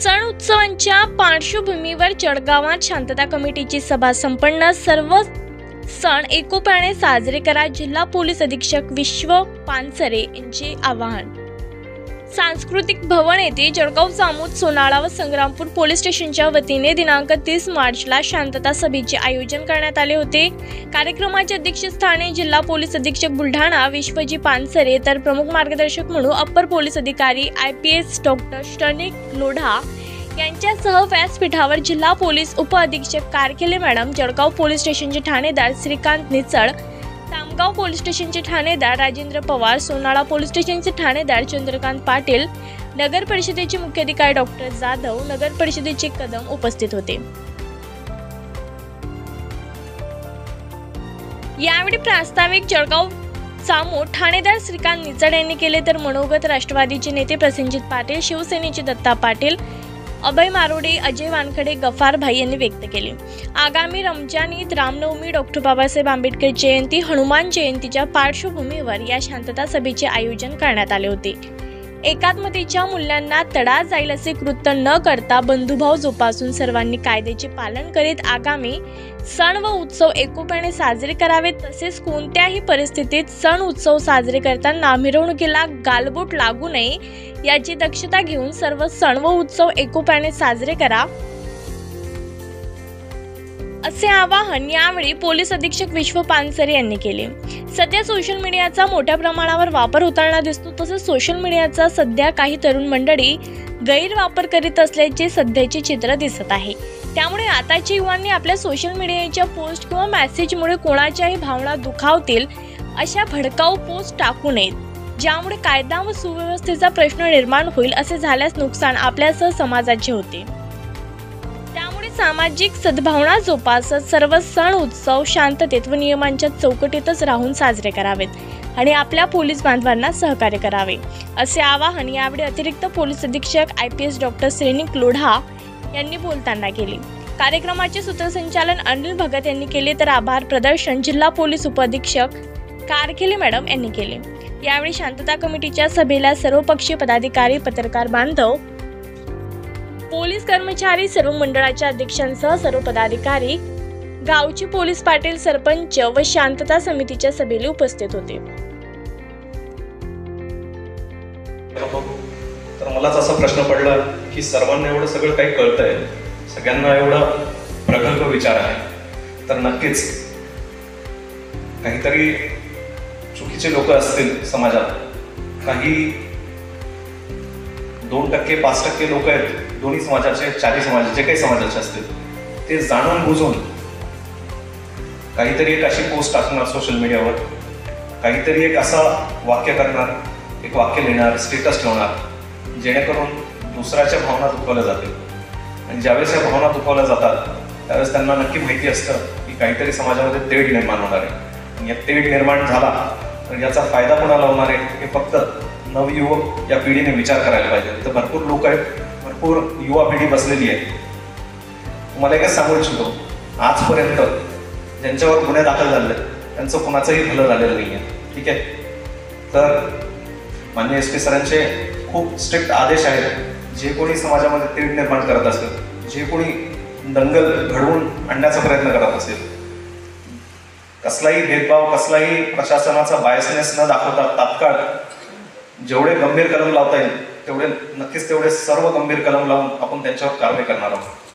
सण उत्सवांच्या पार्श्वभूमीवर जळगावात शांतता कमिटीची सभा संपन्न। सर्व सण एकोप्याने साजरे करा, जिल्हा पोलीस अधीक्षक विश्व पानसरे यांचे आवाहन। सांस्कृतिक भवन येथे जळगाव, जामोद, सोनाळा व संग्रामपूर पोलीस स्टेशनच्या वतीने दिनांक 30 मार्चला शांतता सभेचे आयोजन करण्यात आले होते। कार्यक्रमाचे अध्यक्षस्थानी जिल्हा पोलीस अधीक्षक बुलढाणा विश्वजी पानसरे, तर प्रमुख मार्गदर्शक म्हणून अप्पर पोलीस अधिकारी IPS डॉक्टर श्रेनिक लोढा यांच्यासह व्यासपीठावर जिल्हा पोलीस उप अधीक्षक कारखेले मॅडम, जळगाव पोलीस स्टेशनचे ठाणेदार श्रीकांत निचळ, तामगाव पोलीस स्टेशनचे ठाणेदार राजेंद्र पवार, सोनाळा पोलीस स्टेशनचे ठाणेदार चंद्रकांत पाटील, नगर परिषदेचे मुख्याधिकारी डॉक्टर जाधव, नगर परिषदेचे कदम उपस्थित होते। यावेळी प्रास्ताविक जळगाव जामोद ठाणेदार श्रीकांत निचळ यांनी केले, तर मनोगत राष्ट्रवादीचे नेते प्रसेनजित पाटील, शिवसेनेचे दत्ता पाटील, अभय मारोडे, अजय वानखडे, गफार भाई यांनी व्यक्त केले। आगामी रमजान ईद, रामनवमी, डॉक्टर बाबासाहेब आंबेडकर जयंती, हनुमान जयंतीच्या पार्श्वभूमीवर या शांतता सभेचे आयोजन करण्यात आले होते। एकात्मतेच्या मूल्यांना तडा जाईल असे कृत्य न करता बंधुभाव जोपासून सर्वांनी कायद्याचे पालन करीत आगामी सण व उत्सव एकोप्याने साजरे करावेत। तसेच कोणत्याही परिस्थितीत सण उत्सव साजरे करताना मिरवणुकीला गालबोट लागू नये याची दक्षता घेऊन सर्व सण व उत्सव एकोप्याने साजरे करा, असे आवाहन यावेळी पोलीस अधीक्षक विश्व पानसरे यांनी केले। सध्या सोशल मीडियाचा मोठ्या प्रमाणावर वापर होताना दिसतो, तसेच सोशल मीडियाचा सध्या काही तरुण मंडळी गैरवापर करीत असल्याचे सध्याचे चित्र दिसत आहे। त्यामुळे आताच्या युवांनी आपल्या सोशल मीडियाच्या पोस्ट किंवा मेसेजमुळे कोणाच्याही भावना दुखावतील अशा भडकाऊ पोस्ट टाकू नयेत, ज्यामुळे कायदा व सुव्यवस्थेचा प्रश्न निर्माण होईल। असे झाल्यास नुकसान आपल्यासह समाजाचे होते। त्यामुळे सामाजिक सद्भावना जोपासत सर्व सण उत्सव शांततेत व नियमांच्या चौकटीतच राहून साजरे करावेत आणि आपल्या पोलीस बांधवांना सहकार्य करावे, असे आवाहन यावेळी अतिरिक्त पोलीस अधीक्षक IPS डॉक्टर श्रेनिक लोढा यांनी बोलताना केले। कार्यक्रमाचे सूत्रसंचालन अनिल भगत यांनी केले, तर आभार प्रदर्शन जिल्हा पोलीस उपअधीक्षक कारखेले मॅडम यांनी केले। यावेळी शांतता कमिटीच्या सभेला सर्वपक्षीय पदाधिकारी, पत्रकार बांधव, पोलीस कर्मचारी, सर्व मंडळाच्या अध्यक्षांसह सर्व पदाधिकारी, गावचे पोलीस पाटील, सरपंच व शांतता समितीच्या सभेला उपस्थित होते। तर मलाच असा प्रश्न पडला की सर्वांना एवढं सगळं काही कळतंय, सगळ्यांना एवढा प्रगल्भ विचार आहे, तर नक्कीच काहीतरी चुकीचे लोक असतील समाजात, काही 2%, 5% लोक आहेत, दोन्ही समाजाचे, चारी समाजाचे, काही समाजाचे असतील, ते जाणून बुजून काहीतरी एक अशी पोस्ट टाकणार सोशल मीडियावर, काहीतरी एक असा वाक्य करणार, एक वाक्य लिहिणार, स्टेटस ठेवणार, जेणेकरून दुसऱ्याच्या भावना दुखावल्या जातील। आणि ज्यावेळेस या भावना दुखावल्या जातात त्यावेळेस त्यांना नक्की माहिती असतं की काहीतरी समाजामध्ये तेढ निर्माण होणार आहे, आणि या तेढ निर्माण झाला तर याचा फायदा कोणाला होणार आहे हे फक्त नवयुवक या पिढीने विचार करायला पाहिजे। तर भरपूर लोक आहेत, भरपूर युवा पिढी बसलेली आहे। तुम्हाला एकच सांगू इच्छितो, आजपर्यंत ज्यांच्यावर गुन्हे दाखल झाले त्यांचं कुणाचंही भलं झालेलं नाही आहे, ठीक आहे। तर माननीय SP सरांचे खूप स्ट्रिक्ट आदेश आहेत। जे कोणी समाजामध्ये तेढ निर्माण करत असेल, जे कोणी दंगल घडवून आणण्याचा प्रयत्न करत असेल, कसलाही भेदभाव, कसलाही प्रशासनाचा बायसनेस न दाखवता तात्काळ जेवढे गंभीर कलम लावता येईल तेवढे नक्कीच तेवढे सर्व गंभीर कलम लावून आपण त्यांच्यावर कारवाई करणार आहोत।